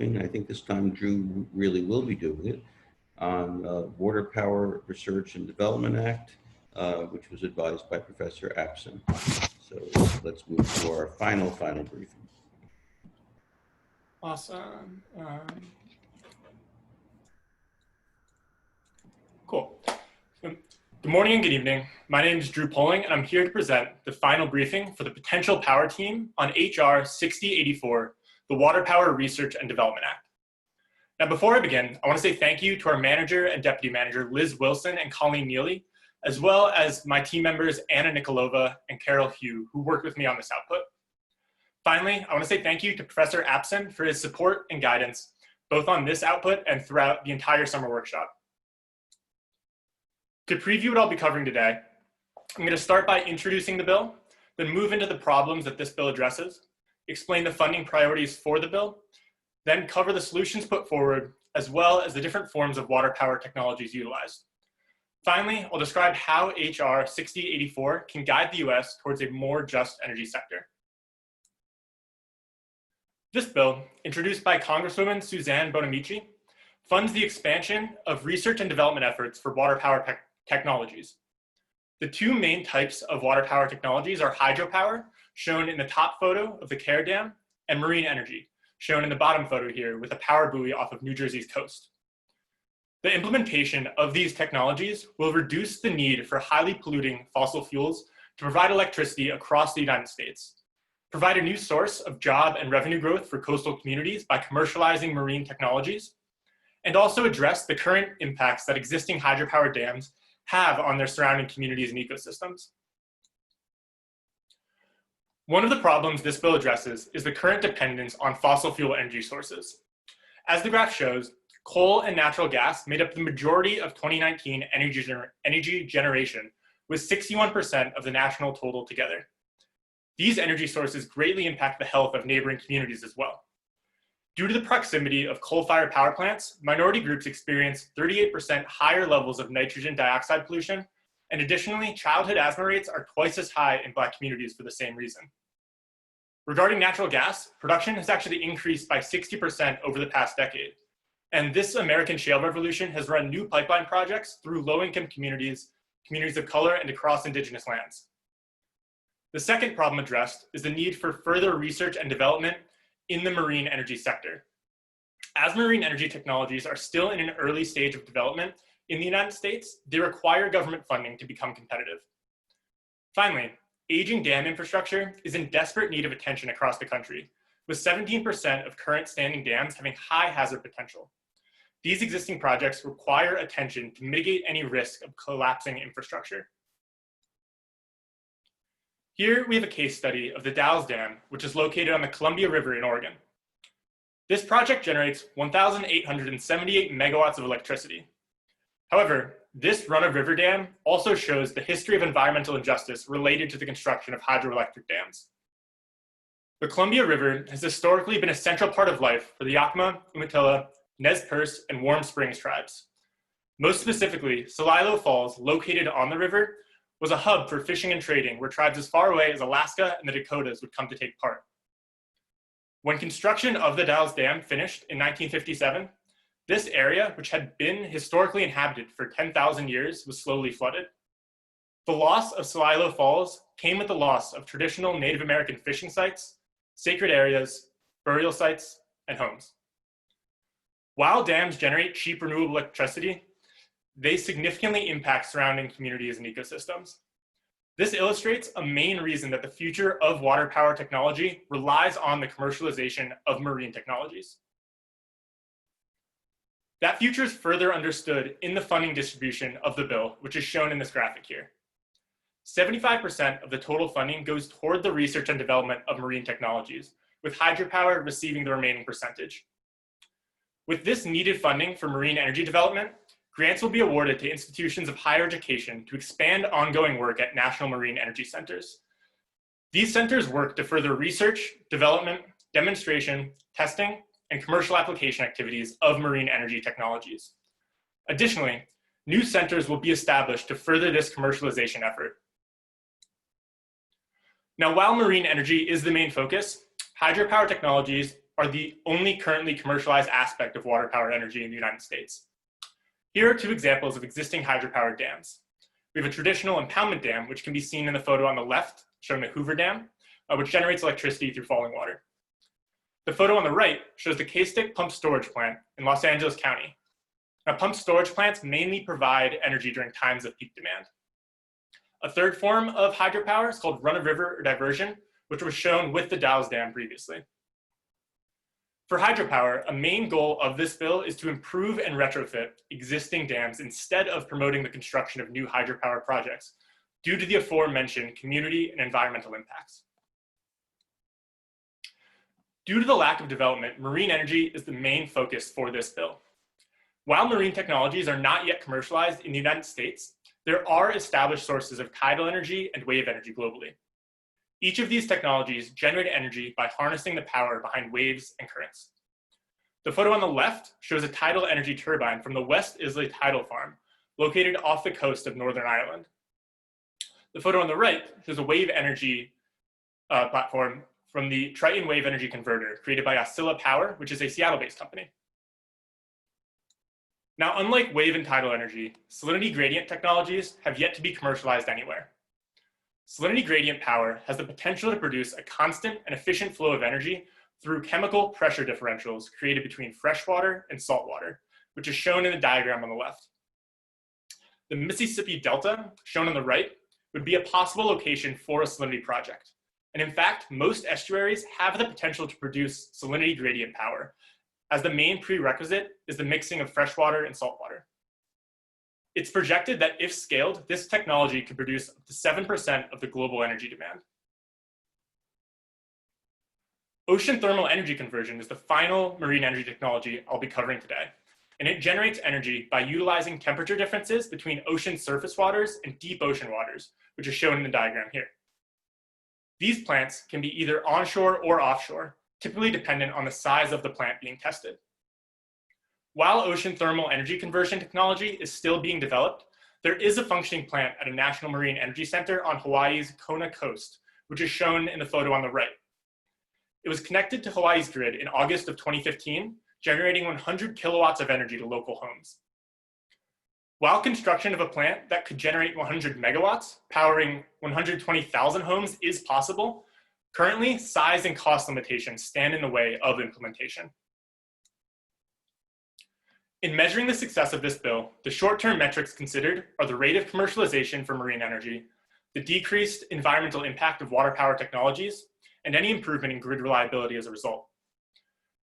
briefing. I think this time Drew really will be doing it on Water Power Research and Development Act, which was advised by Professor Apson. So let's move to our final briefing. Awesome. Cool. Good morning and good evening. My name is Drew Poling, and I'm here to present the final briefing for the Potential Power Team on HR 6084, the Water Power Research and Development Act. Now, before I begin, I want to say thank you to our manager and deputy manager, Liz Wilson and Colleen Neely, as well as my team members, Anna Nikolova and Carol Hugh, who worked with me on this output. Finally, I want to say thank you to Professor Apson for his support and guidance, both on this output and throughout the entire summer workshop. To preview what I'll be covering today, I'm going to start by introducing the bill, then move into the problems that this bill addresses, explain the funding priorities for the bill, then cover the solutions put forward, as well as the different forms of water power technologies utilized. Finally, I'll describe how HR 6084 can guide the US towards a more just energy sector. This bill, introduced by Congresswoman Suzanne Bonamici, funds the expansion of research and development efforts for water power technologies. The two main types of water power technologies are hydropower, shown in the top photo of the Care Dam, and marine energy, shown in the bottom photo here with a power buoy off of New Jersey's coast. The implementation of these technologies will reduce the need for highly polluting fossil fuels to provide electricity across the United States, provide a new source of job and revenue growth for coastal communities by commercializing marine technologies, and also address the current impacts that existing hydropower dams have on their surrounding communities and ecosystems. One of the problems this bill addresses is the current dependence on fossil fuel energy sources. As the graph shows, coal and natural gas made up the majority of 2019 energy generation, with 61% of the national total together. These energy sources greatly impact the health of neighboring communities as well. Due to the proximity of coal-fired power plants, minority groups experience 38% higher levels of nitrogen dioxide pollution, and additionally, childhood asthma rates are twice as high in Black communities for the same reason. Regarding natural gas, production has actually increased by 60% over the past decade, and this American shale revolution has run new pipeline projects through low-income communities, communities of color, and across indigenous lands. The second problem addressed is the need for further research and development in the marine energy sector. As marine energy technologies are still in an early stage of development in the United States, they require government funding to become competitive. Finally, aging dam infrastructure is in desperate need of attention across the country, with 17% of current standing dams having high hazard potential. These existing projects require attention to mitigate any risk of collapsing infrastructure. Here we have a case study of the Dalles Dam, which is located on the Columbia River in Oregon. This project generates 1,878 megawatts of electricity. However, this run-of-river dam also shows the history of environmental injustice related to the construction of hydroelectric dams. The Columbia River has historically been a central part of life for the Yakima, Umatilla, Nez Perce, and Warm Springs tribes. Most specifically, Celilo Falls, located on the river, was a hub for fishing and trading where tribes as far away as Alaska and the Dakotas would come to take part. When construction of the Dalles Dam finished in 1957, this area, which had been historically inhabited for 10,000 years, was slowly flooded. The loss of Celilo Falls came with the loss of traditional Native American fishing sites, sacred areas, burial sites, and homes. While dams generate cheap renewable electricity, they significantly impact surrounding communities and ecosystems. This illustrates a main reason that the future of water power technology relies on the commercialization of marine technologies. That future is further understood in the funding distribution of the bill, which is shown in this graphic here. 75% of the total funding goes toward the research and development of marine technologies, with hydropower receiving the remaining percentage. With this needed funding for marine energy development, grants will be awarded to institutions of higher education to expand ongoing work at national marine energy centers. These centers work to further research, development, demonstration, testing, and commercial application activities of marine energy technologies. Additionally, new centers will be established to further this commercialization effort. Now, while marine energy is the main focus, hydropower technologies are the only currently commercialized aspect of water power energy in the United States. Here are two examples of existing hydropower dams. We have a traditional impoundment dam, which can be seen in the photo on the left, showing the Hoover Dam, which generates electricity through falling water. The photo on the right shows the K-Stick Pump Storage Plant in Los Angeles County. Now, pump storage plants mainly provide energy during times of peak demand. A third form of hydropower is called run-of-river or diversion, which was shown with the Dalles Dam previously. For hydropower, a main goal of this bill is to improve and retrofit existing dams instead of promoting the construction of new hydropower projects due to the aforementioned community and environmental impacts. Due to the lack of development, marine energy is the main focus for this bill. While marine technologies are not yet commercialized in the United States, there are established sources of tidal energy and wave energy globally. Each of these technologies generate energy by harnessing the power behind waves and currents. The photo on the left shows a tidal energy turbine from the West Islay Tidal Farm, located off the coast of Northern Ireland. The photo on the right shows a wave energy platform from the Triton Wave Energy Converter, created by Oscilla Power, which is a Seattle-based company. Now, unlike wave and tidal energy, salinity gradient technologies have yet to be commercialized anywhere. Salinity gradient power has the potential to produce a constant and efficient flow of energy through chemical pressure differentials created between freshwater and saltwater, which is shown in the diagram on the left. The Mississippi Delta, shown on the right, would be a possible location for a salinity project. And in fact, most estuaries have the potential to produce salinity gradient power, as the main prerequisite is the mixing of freshwater and saltwater. It's projected that if scaled, this technology could produce up to 7% of the global energy demand. Ocean thermal energy conversion is the final marine energy technology I'll be covering today, and it generates energy by utilizing temperature differences between ocean surface waters and deep ocean waters, which is shown in the diagram here. These plants can be either onshore or offshore, typically dependent on the size of the plant being tested. While ocean thermal energy conversion technology is still being developed, there is a functioning plant at a National Marine Energy Center on Hawaii's Kona coast, which is shown in the photo on the right. It was connected to Hawaii's grid in August of 2015, generating 100 kilowatts of energy to local homes. While construction of a plant that could generate 100 megawatts, powering 120,000 homes is possible, currently size and cost limitations stand in the way of implementation. In measuring the success of this bill, the short-term metrics considered are the rate of commercialization for marine energy, the decreased environmental impact of water power technologies, and any improvement in grid reliability as a result.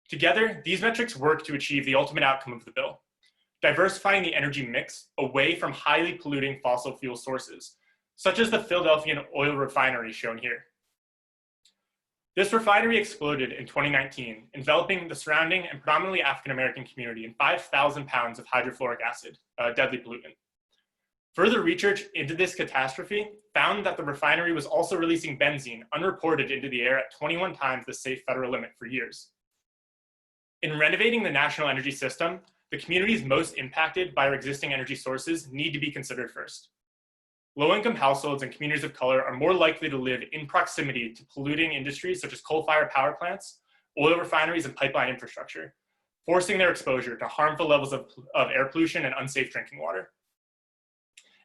Together, these metrics work to achieve the ultimate outcome of the bill, diversifying the energy mix away from highly polluting fossil fuel sources, such as the Philadelphia oil refinery shown here. This refinery exploded in 2019, enveloping the surrounding and predominantly African-American community in 5,000 pounds of hydrofluoric acid, a deadly pollutant. Further research into this catastrophe found that the refinery was also releasing benzene unreported into the air at 21 times the safe federal limit for years. In renovating the national energy system, the communities most impacted by our existing energy sources need to be considered first. Low-income households and communities of color are more likely to live in proximity to polluting industries such as coal-fired power plants, oil refineries, and pipeline infrastructure, forcing their exposure to harmful levels of air pollution and unsafe drinking water.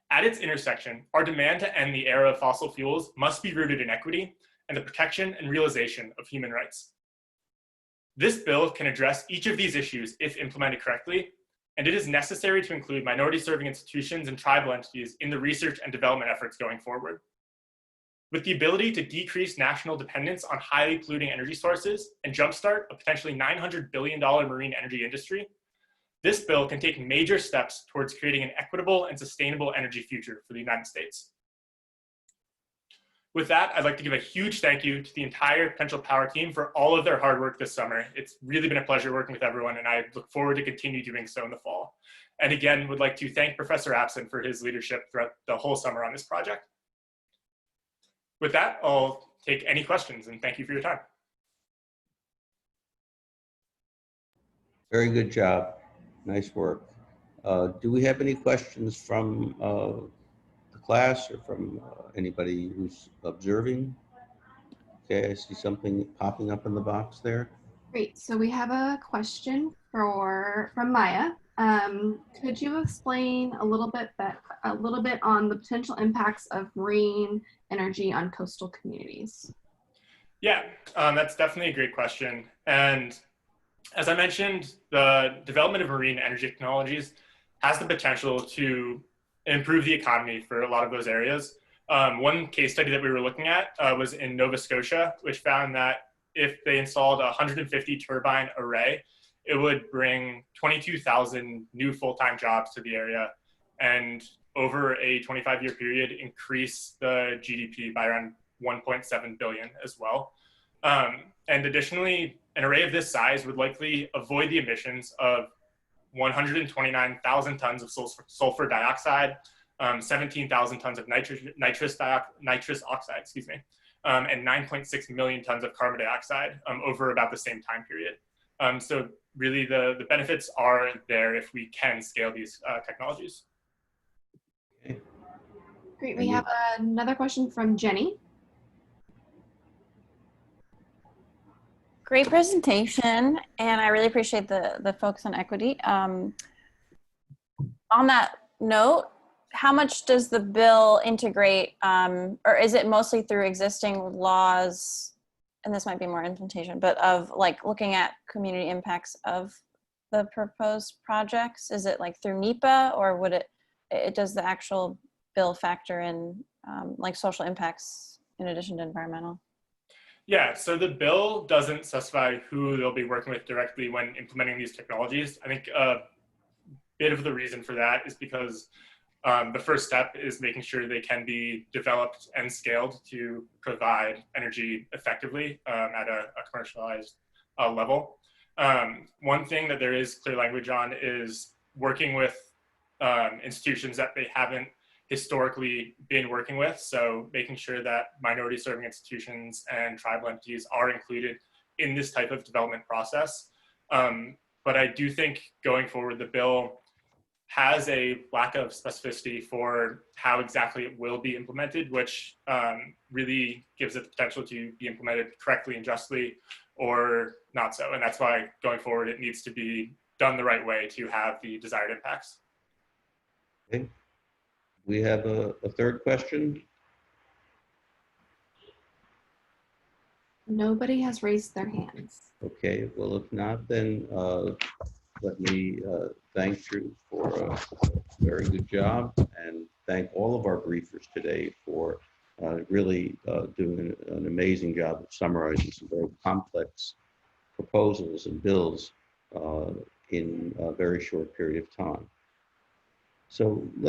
At its intersection, our demand to end the era of fossil fuels must be rooted in equity and the protection and realization of human rights. This bill can address each of these issues if implemented correctly, and it is necessary to include minority-serving institutions and tribal entities in the research and development efforts going forward. With the ability to decrease national dependence on highly polluting energy sources and jumpstart a potentially $900 billion marine energy industry, this bill can take major steps towards creating an equitable and sustainable energy future for the United States. With that, I'd like to give a huge thank you to the entire Potential Power team for all of their hard work this summer. It's really been a pleasure working with everyone, and I look forward to continue doing so in the fall. And again, would like to thank Professor Apson for his leadership throughout the whole summer on this project. With that, I'll take any questions, and thank you for your time. Very good job. Nice work. Do we have any questions from the class or from anybody who's observing? Okay, I see something popping up in the box there. Great. So we have a question from Maya. Could you explain a little bit on the potential impacts of marine energy on coastal communities? Yeah, that's definitely a great question. And as I mentioned, the development of marine energy technologies has the potential to improve the economy for a lot of those areas. One case study that we were looking at was in Nova Scotia, which found that if they installed a 150 turbine array, it would bring 22,000 new full-time jobs to the area, and over a 25-year period, increase the GDP by around 1.7 billion as well. And additionally, an array of this size would likely avoid the emissions of 129,000 tons of sulfur dioxide, 17,000 tons of nitrous oxide, and 9.6 million tons of carbon dioxide over about the same time period. So really the benefits are there if we can scale these technologies. Okay. Great. We have another question from Jenny. Great presentation, and I really appreciate the focus on equity. On that note, how much does the bill integrate, or is it mostly through existing laws, and this might be more implementation, but of like looking at community impacts of the proposed projects? Is it like through NEPA, or would it does the actual bill factor in like social impacts in addition to environmental? Yeah, so the bill doesn't specify who they'll be working with directly when implementing these technologies. I think a bit of the reason for that is because the first step is making sure they can be developed and scaled to provide energy effectively at a commercialized level. One thing that there is clear language on is working with institutions that they haven't historically been working with. So making sure that minority serving institutions and tribal entities are included in this type of development process. But I do think going forward, the bill has a lack of specificity for how exactly it will be implemented, which really gives it the potential to be implemented correctly and justly or not so. And that's why going forward, it needs to be done the right way to have the desired impacts. Okay. We have a third question. Nobody has raised their hands. Okay, well, if not, then let me thank you for a very good job and thank all of our briefers today for really doing an amazing job of summarizing some very complex proposals and bills in a very short period of time. So let me